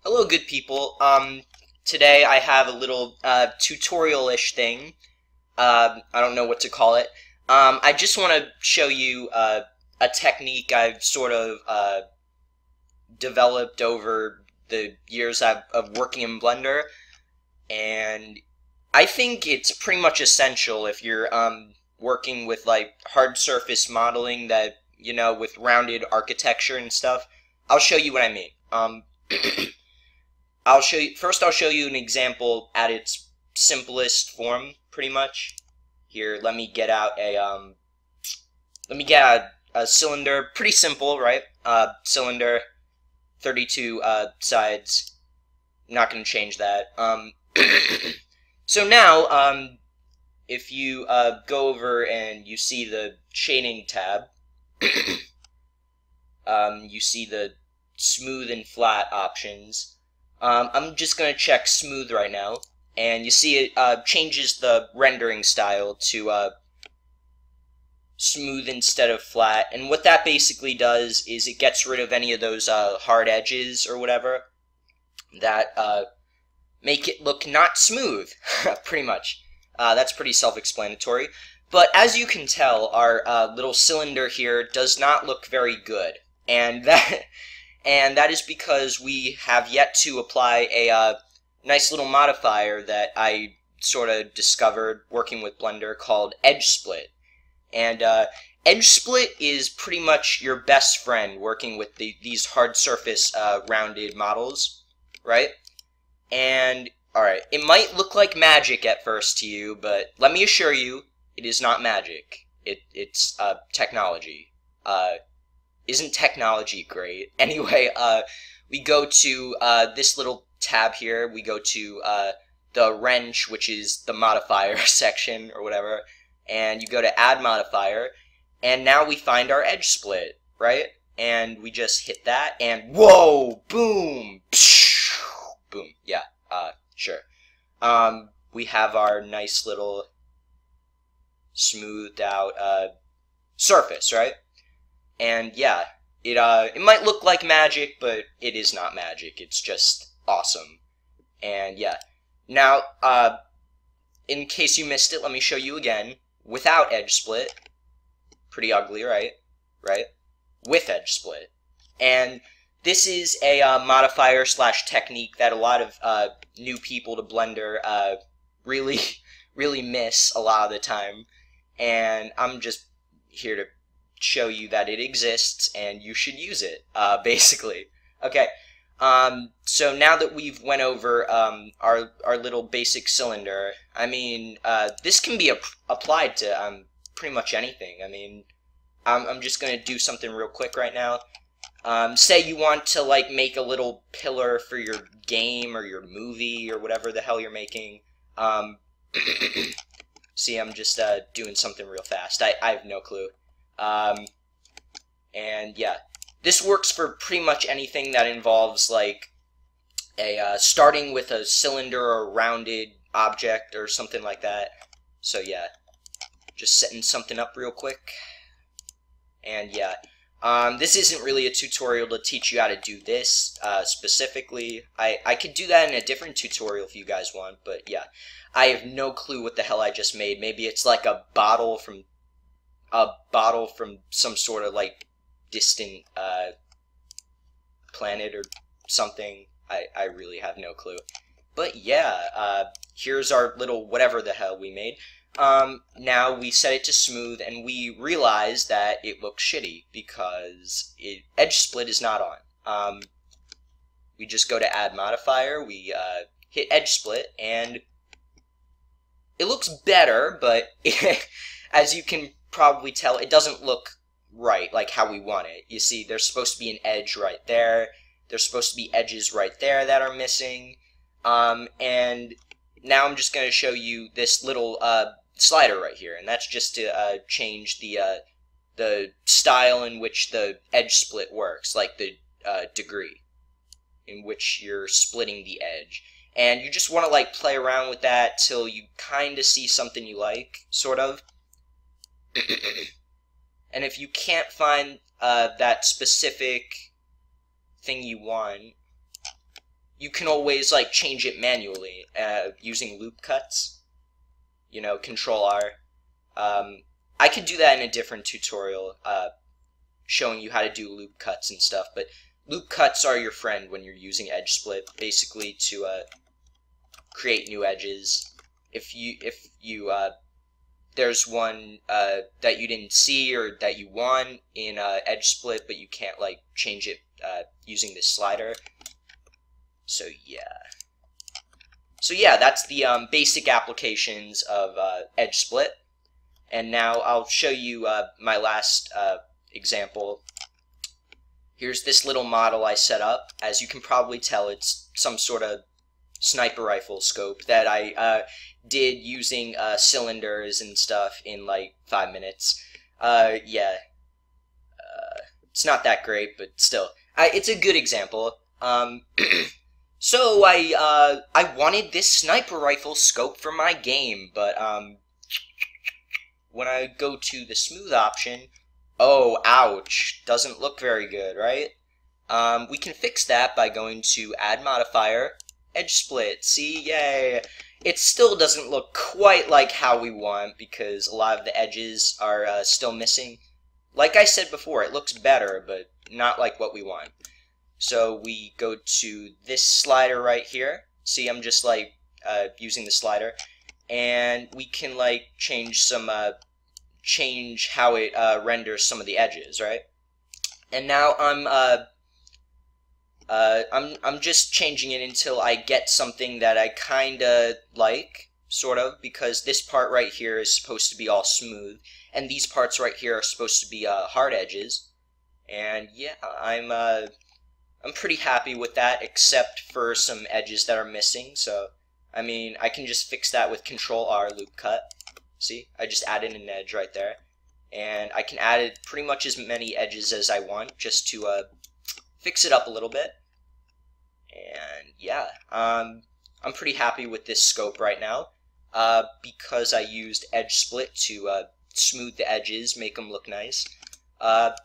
Hello, good people. Today I have a little tutorial-ish thing. I don't know what to call it. I just want to show you a technique I've sort of developed over the years of working in Blender, and I think it's pretty much essential if you're working with like hard surface modeling that with rounded architecture and stuff. I'll show you what I mean. I'll show you an example at its simplest form, pretty much. Here, let me get out a cylinder. Pretty simple, right? Cylinder, 32 sides. Not gonna change that. So now, if you go over and you see the shading tab, you see the smooth and flat options. I'm just going to check smooth right now, and you see it changes the rendering style to smooth instead of flat, and what that basically does is it gets rid of any of those hard edges or whatever that make it look not smooth, pretty much. That's pretty self-explanatory. But as you can tell, our little cylinder here does not look very good, and that is because we have yet to apply a nice little modifier that I sort of discovered working with Blender called Edge Split. And Edge Split is pretty much your best friend working with these hard surface rounded models, right? And, alright, it might look like magic at first to you, but let me assure you, it is not magic. It's technology. Isn't technology great? Anyway, we go to this little tab here. We go to the wrench, which is the modifier section or whatever, and you go to add modifier, and now we find our edge split, right? And we just hit that, and whoa, boom, psh, boom. Yeah, sure. We have our nice little smoothed out surface, right? And yeah, it might look like magic, but it is not magic. It's just awesome. And yeah, now in case you missed it, let me show you again. Without edge split, pretty ugly, right? Right? With edge split, and this is a modifier slash technique that a lot of new people to Blender really really miss a lot of the time, and I'm just here to show you that it exists and you should use it, basically. Okay, so now that we've went over our little basic cylinder, I mean, this can be applied to pretty much anything. I mean, I'm just going to do something real quick right now. Say you want to like make a little pillar for your game or your movie or whatever the hell you're making. See, I'm just doing something real fast. I have no clue. And yeah, this works for pretty much anything that involves like a starting with a cylinder or rounded object or something like that. So yeah, just setting something up real quick. And yeah, this isn't really a tutorial to teach you how to do this specifically. I could do that in a different tutorial if you guys want, but yeah, I have no clue what the hell I just made. Maybe it's like a bottle from some sort of like distant planet or something. I really have no clue. But yeah, here's our little whatever the hell we made. Now we set it to smooth, and we realize that it looks shitty because edge split is not on. We just go to add modifier, we hit edge split, and it looks better, but as you can probably tell, it doesn't look right, like how we want it. You see, there's supposed to be an edge right there. There's supposed to be edges right there that are missing. And now I'm just going to show you this little slider right here, and that's just to change the style in which the edge split works, like the degree in which you're splitting the edge. And you just want to like play around with that till you kind of see something you like, sort of. And if you can't find that specific thing you want, you can always like change it manually using loop cuts. You know, Control R. I could do that in a different tutorial, showing you how to do loop cuts and stuff. But loop cuts are your friend when you're using edge split, basically to create new edges. If you there's one that you didn't see or that you want in edge split, but you can't like change it using this slider. So yeah, that's the basic applications of edge split. And now I'll show you my last example. Here's this little model I set up. As you can probably tell, it's some sort of sniper rifle scope that I did using cylinders and stuff in like 5 minutes. Yeah, it's not that great, but still, it's a good example. So I wanted this sniper rifle scope for my game, but when I go to the smooth option, oh, ouch, doesn't look very good, right? We can fix that by going to Add Modifier, Edge Split. See, yay! It still doesn't look quite like how we want because a lot of the edges are still missing. Like I said before, it looks better, but not like what we want. So we go to this slider right here. See, I'm just like using the slider, and we can like change some change how it renders some of the edges, right? And now I'm just changing it until I get something that I kinda like, sort of, because this part right here is supposed to be all smooth, and these parts right here are supposed to be hard edges. And yeah, I'm pretty happy with that, except for some edges that are missing. So I mean, I can just fix that with Control R, loop cut. See, I just added an edge right there, and I can add pretty much as many edges as I want just to fix it up a little bit. And yeah, I'm pretty happy with this scope right now because I used edge split to smooth the edges, make them look nice.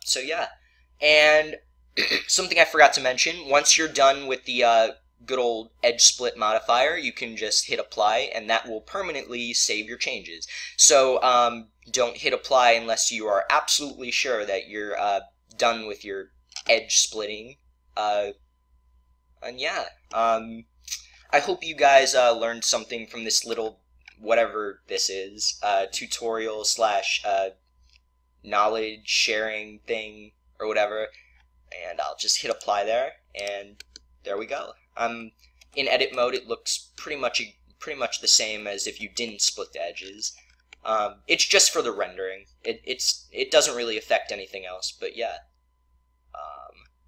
So yeah, and something I forgot to mention, once you're done with the good old edge split modifier, you can just hit apply, and that will permanently save your changes. So don't hit apply unless you are absolutely sure that you're done with your edge splitting. And yeah, I hope you guys learned something from this little, whatever this is, tutorial slash knowledge sharing thing or whatever. And I'll just hit apply there, and there we go. In edit mode, it looks pretty much the same as if you didn't split the edges. It's just for the rendering. It doesn't really affect anything else. But yeah,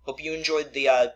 hope you enjoyed the